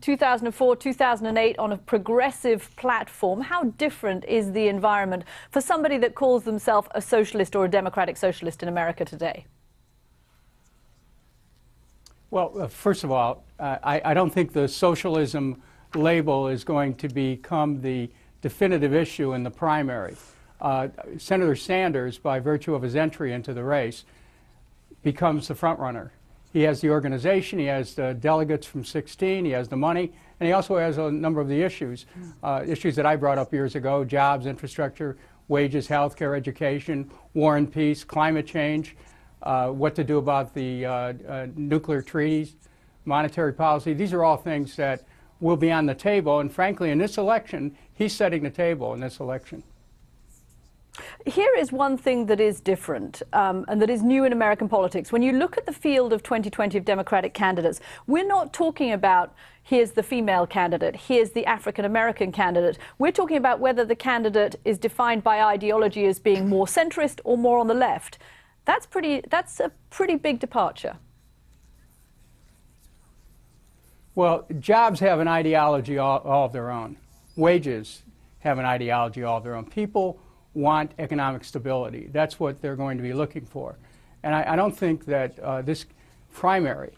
2004, 2008 on a progressive platform. How different is the environment for somebody that calls themselves a socialist or a democratic socialist in America today? Well, first of all, I don't think the socialism label is going to become the definitive issue in the primary. Senator Sanders, by virtue of his entry into the race, becomes the front runner. He has the organization, he has the delegates from 16, he has the money, and he also has a number of the issues that I brought up years ago: jobs, infrastructure, wages, health care, education, war and peace, climate change, what to do about the nuclear treaties, monetary policy. These are all things that will be on the table, and frankly, in this election, he's setting the table in this election. Here is one thing that is different and that is new in American politics. When you look at the field of 2020 of Democratic candidates, we're not talking about here's the female candidate, here's the African-American candidate. We're talking about whether the candidate is defined by ideology as being more centrist or more on the left. That's a pretty big departure. Well, jobs have an ideology all of their own. Wages have an ideology all of their own. People want economic stability. That's what they're going to be looking for. And I don't think that this primary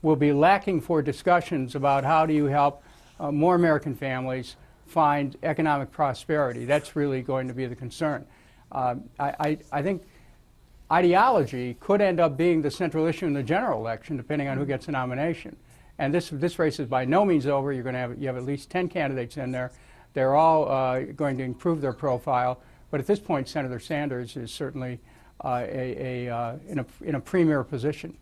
will be lacking for discussions about how do you help more American families find economic prosperity. That's really going to be the concern. I think ideology could end up being the central issue in the general election, depending on who gets the nomination. And this race is by no means over. You have at least 10 candidates in there. They're all going to improve their profile. But at this point, Senator Sanders is certainly in a premier position.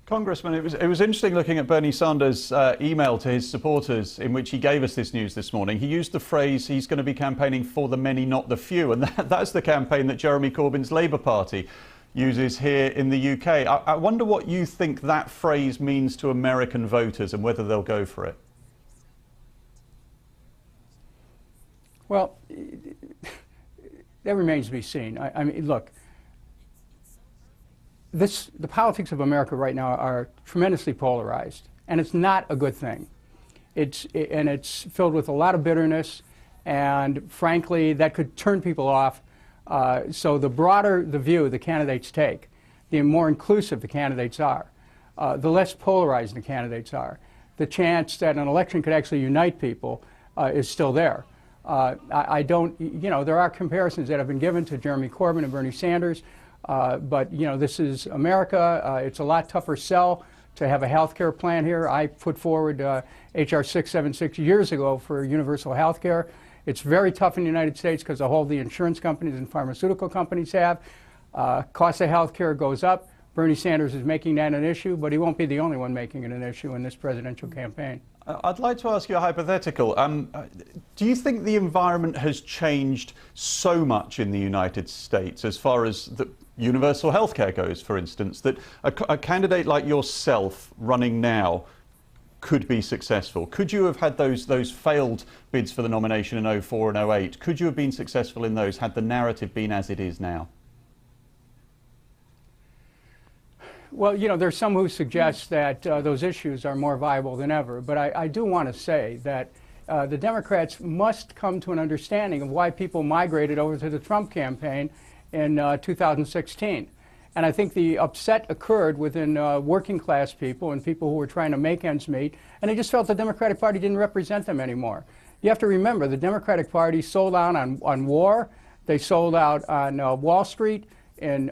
Congressman, it was interesting looking at Bernie Sanders' email to his supporters, in which he gave us this news this morning. He used the phrase he's going to be campaigning for the many, not the few, and that's the campaign that Jeremy Corbyn's Labour Party uses here in the UK. I wonder what you think that phrase means to American voters and whether they'll go for it. Well, that remains to be seen. I mean, look, the politics of America right now are tremendously polarized, and it's not a good thing. It's filled with a lot of bitterness, and frankly, that could turn people off. So the broader the view the candidates take, the more inclusive the candidates are, the less polarized the candidates are. The chance that an election could actually unite people is still there. I don't, there are comparisons that have been given to Jeremy Corbyn and Bernie Sanders, but, this is America. It's a lot tougher sell to have a health care plan here. I put forward H.R. 676 years ago for universal health care. It's very tough in the United States because of all the insurance companies and pharmaceutical companies have. Cost of health care goes up. Bernie Sanders is making that an issue, but he won't be the only one making it an issue in this presidential campaign. I'd like to ask you a hypothetical. Do you think the environment has changed so much in the United States as far as the universal health care goes, for instance, that a candidate like yourself running now could be successful? Could you have had those failed bids for the nomination in 04 and 08? Could you have been successful in those had the narrative been as it is now? Well, there's some who suggest that those issues are more viable than ever. But I do want to say that the Democrats must come to an understanding of why people migrated over to the Trump campaign in 2016. And I think the upset occurred within working class people and people who were trying to make ends meet, and they just felt the Democratic Party didn't represent them anymore. You have to remember, the Democratic Party sold out on war. They sold out on Wall Street in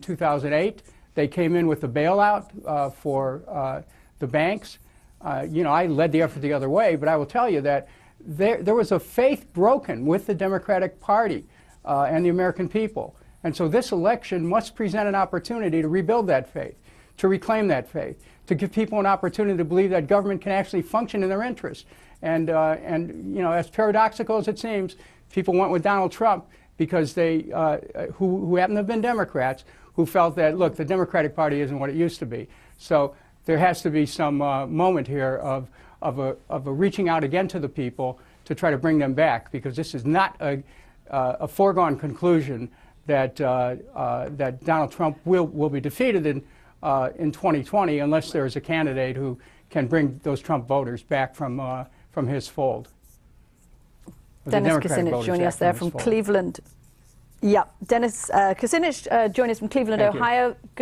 2008. They came in with the bailout for the banks. I led the effort the other way, but I will tell you that there was a faith broken with the Democratic Party and the American people. And so this election must present an opportunity to rebuild that faith, to reclaim that faith, to give people an opportunity to believe that government can actually function in their interests. And as paradoxical as it seems, people went with Donald Trump because they, who happen to have been Democrats, who felt that, look, the Democratic Party isn't what it used to be. So there has to be some moment here of a reaching out again to the people to try to bring them back, because this is not a foregone conclusion that Donald Trump will be defeated in 2020 unless there is a candidate who can bring those Trump voters back from his fold. Dennis Kucinich joining us there from Cleveland. Yeah, Dennis Kucinich joining us from Cleveland, Thank you. Ohio. Good